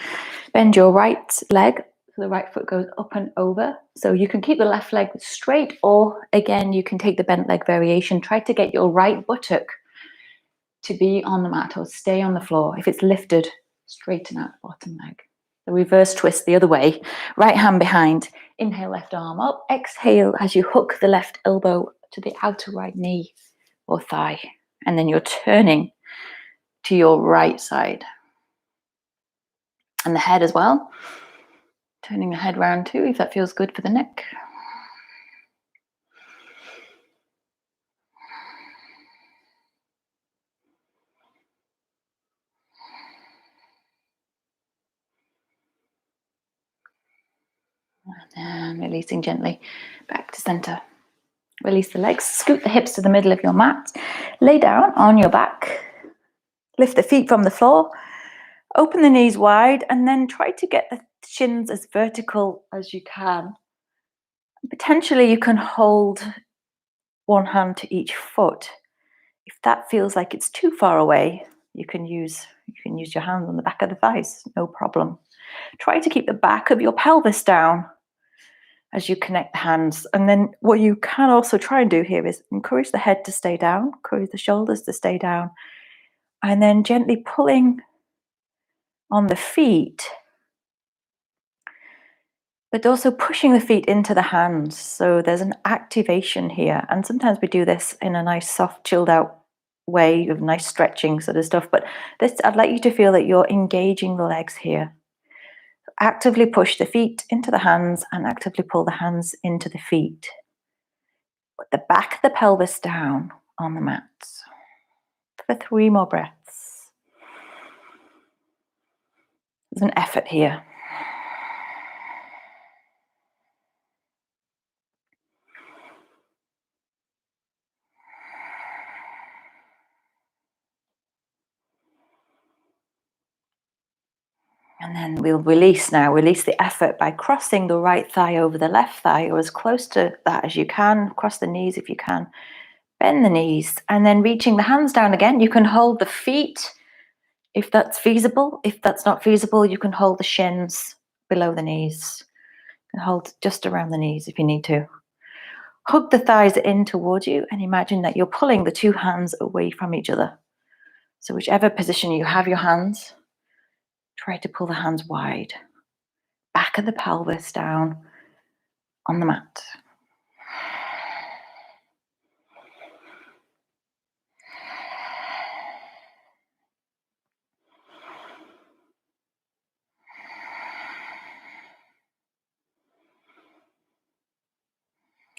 Bend your right leg The right foot goes up and over. So you can keep the left leg straight, or again, you can take the bent leg variation. Try to get your right buttock to be on the mat or stay on the floor. If it's lifted, straighten out the bottom leg. The reverse twist the other way. Right hand behind. Inhale, left arm up. Exhale as you hook the left elbow to the outer right knee or thigh. And then you're turning to your right side. And the head as well. Turning the head round too, if that feels good for the neck. And releasing gently back to center. Release the legs, scoot the hips to the middle of your mat. Lay down on your back. Lift the feet from the floor. Open the knees wide and then try to get the shins as vertical as you can. Potentially you can hold one hand to each foot. If that feels like it's too far away, you can use your hands on the back of the thighs, no problem. Try to keep the back of your pelvis down as you connect the hands. And then what you can also try and do here is encourage the head to stay down, encourage the shoulders to stay down, and then gently pulling on the feet, but also pushing the feet into the hands. So there's an activation here. And sometimes we do this in a nice, soft, chilled out way of nice stretching sort of stuff. But this, I'd like you to feel that you're engaging the legs here. Actively push the feet into the hands and actively pull the hands into the feet. Put the back of the pelvis down on the mat for 3 more breaths. There's an effort here. And then we'll release now. Release the effort by crossing the right thigh over the left thigh, or as close to that as you can. Cross the knees if you can. Bend the knees and then reaching the hands down again. You can hold the feet if that's feasible. If that's not feasible, you can hold the shins below the knees. You can hold just around the knees if you need to. Hug the thighs in towards you and imagine that you're pulling the 2 hands away from each other. So whichever position you have your hands, try to pull the hands wide. Back of the pelvis down on the mat.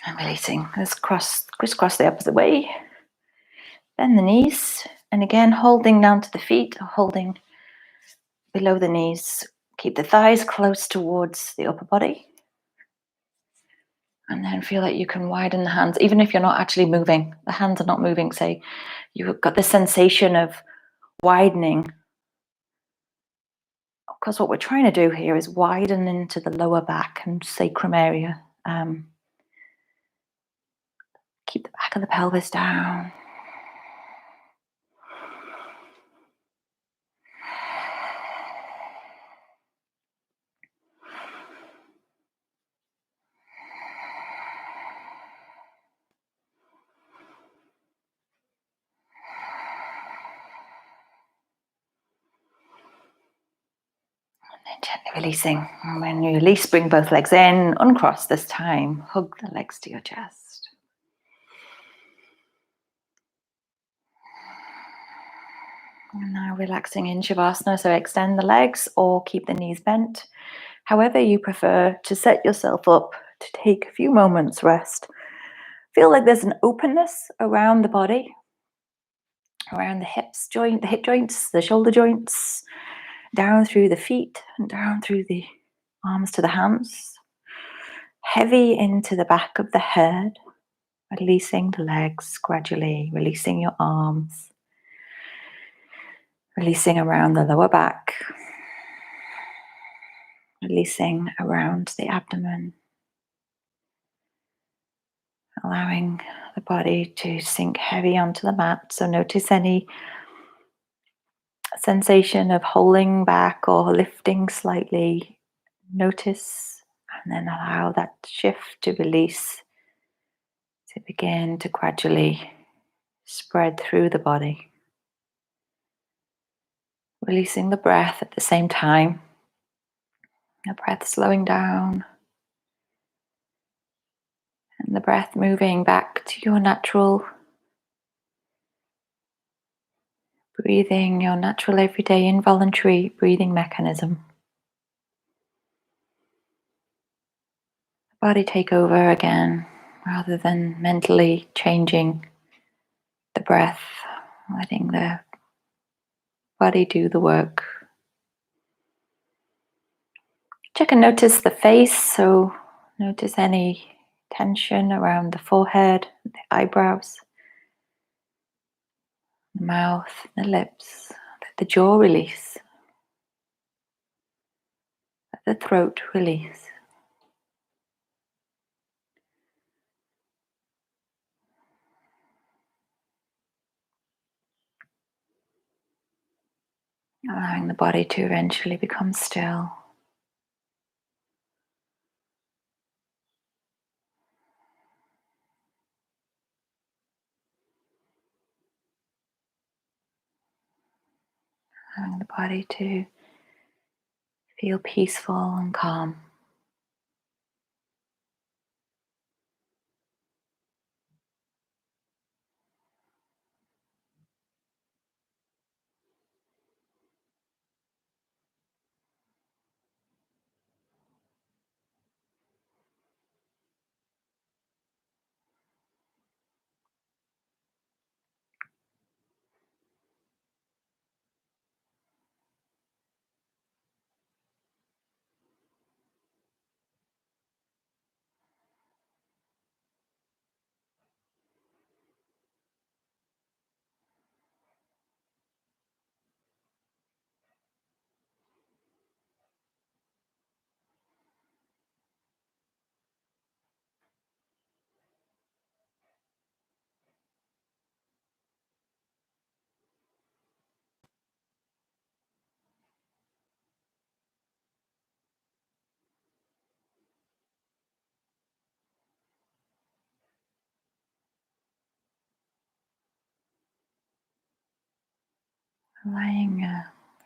And releasing. Let's crisscross the opposite way. Bend the knees. And again, holding down to the feet, holding below the knees. Keep the thighs close towards the upper body. And then feel like you can widen the hands, even if you're not actually moving. The hands are not moving, say. You've got the sensation of widening. Because what we're trying to do here is widen into the lower back and sacrum area. Keep the back of the pelvis down. And gently releasing. And when you release, bring both legs in, uncross this time. Hug the legs to your chest. And now relaxing in Shavasana, so extend the legs or keep the knees bent. However you prefer to set yourself up to take a few moments rest. Feel like there's an openness around the body, around the the hip joints, the shoulder joints, down through the feet and down through the arms to the hands. Heavy into the back of the head, releasing the legs gradually, releasing your arms, releasing around the lower back, releasing around the abdomen, allowing the body to sink heavy onto the mat. So notice any sensation of holding back or lifting slightly. Notice and then allow that shift to release to begin to gradually spread through the body. Releasing the breath at the same time. The breath slowing down. And the breath moving back to your natural breathing, your natural everyday involuntary breathing mechanism. Body take over again, rather than mentally changing the breath, letting the body do the work. Check and notice the face, so notice any tension around the forehead, the eyebrows, the mouth, the lips. Let the jaw release. Let the throat release. Allowing the body to eventually become still. Allowing the body to feel peaceful and calm.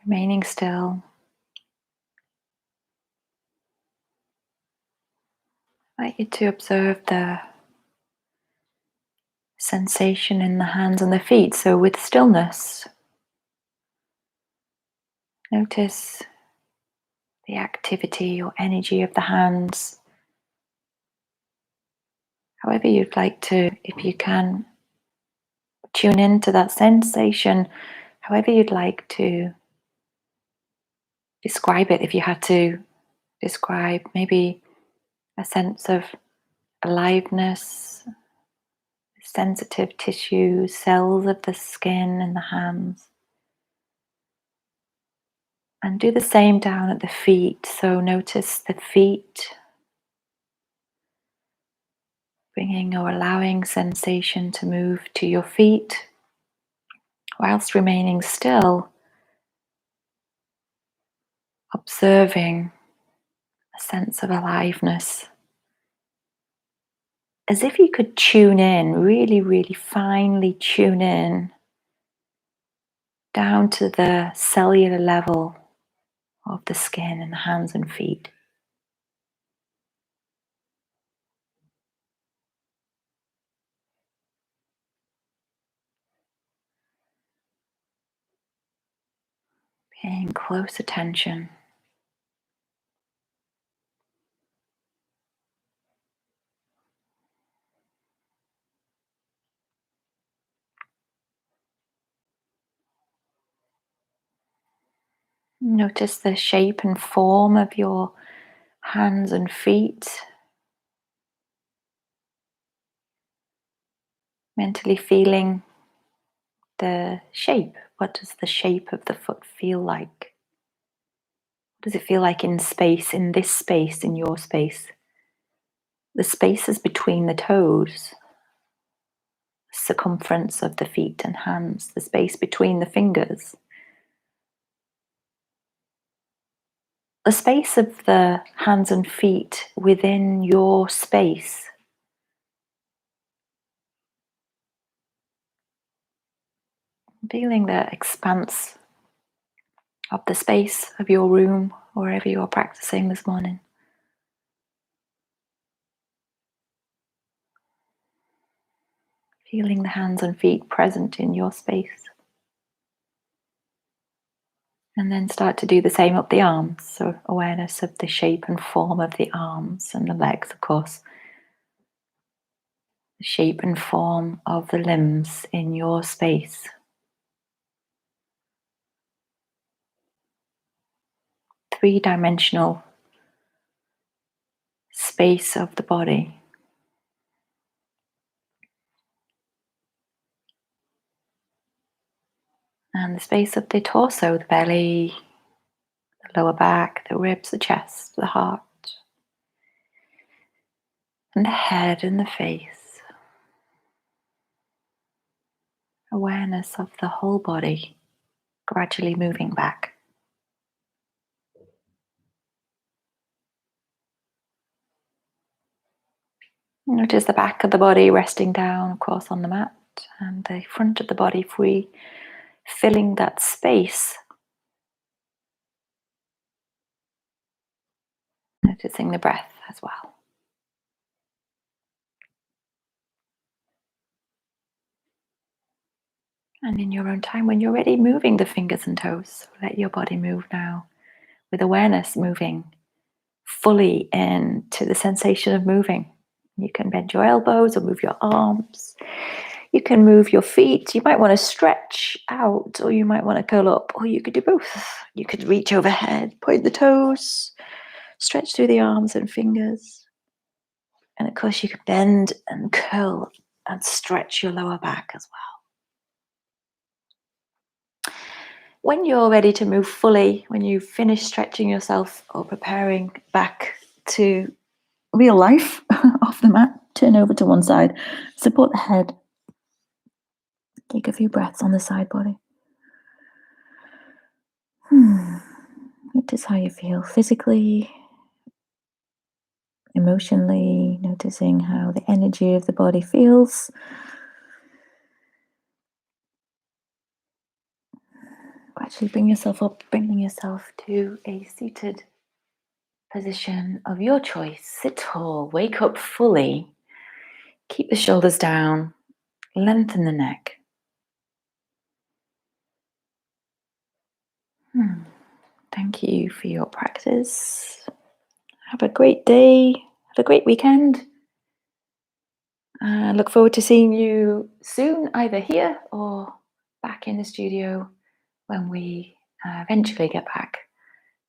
Remaining still. I'd like you to observe the sensation in the hands and the feet. So with stillness, notice the activity or energy of the hands. However you'd like to, if you can, tune into that sensation, however you'd like to describe it. If you had to describe maybe a sense of aliveness, sensitive tissue, cells of the skin in the hands. And do the same down at the feet. So notice the feet, bringing or allowing sensation to move to your feet whilst remaining still, observing a sense of aliveness. As if you could tune in, really, really finely tune in down to the cellular level of the skin in the hands and feet. Paying close attention. Notice the shape and form of your hands and feet. Mentally feeling the shape. What does the shape of the foot feel like? What does it feel like in space, in this space, in your space? The spaces between the toes, circumference of the feet and hands, the space between the fingers. the space of the hands and feet within your space. Feeling the expanse of the space of your room, wherever you're practicing this morning. Feeling the hands and feet present in your space. And then start to do the same up the arms. So awareness of the shape and form of the arms and the legs, of course. The shape and form of the limbs in your space. Three-dimensional space of the body. And the space of the torso, the belly, the lower back, the ribs, the chest, the heart, and the head and the face. Awareness of the whole body gradually moving back. Notice the back of the body resting down, of course, on the mat, and the front of the body free, filling that space. Noticing the breath as well. And in your own time, when you're ready, moving the fingers and toes. Let your body move now, with awareness moving fully into the sensation of moving. You can bend your elbows or move your arms. You can move your feet. You might want to stretch out, or you might want to curl up, or you could do both. You could reach overhead, point the toes, stretch through the arms and fingers. And of course, you could bend and curl and stretch your lower back as well. When you're ready to move fully, when you've finished stretching yourself or preparing back to real life off the mat, turn over to one side, support the head. Take a few breaths on the side body. Notice how you feel physically, emotionally, noticing how the energy of the body feels. Gradually bring yourself up, bringing yourself to a seated position of your choice. Sit tall, wake up fully, keep the shoulders down, lengthen the neck. Thank you for your practice. Have a great day, have a great weekend. Look forward to seeing you soon, either here or back in the studio when we eventually get back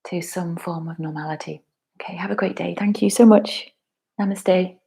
to some form of normality. Okay, have a great day. Thank you so much. Namaste.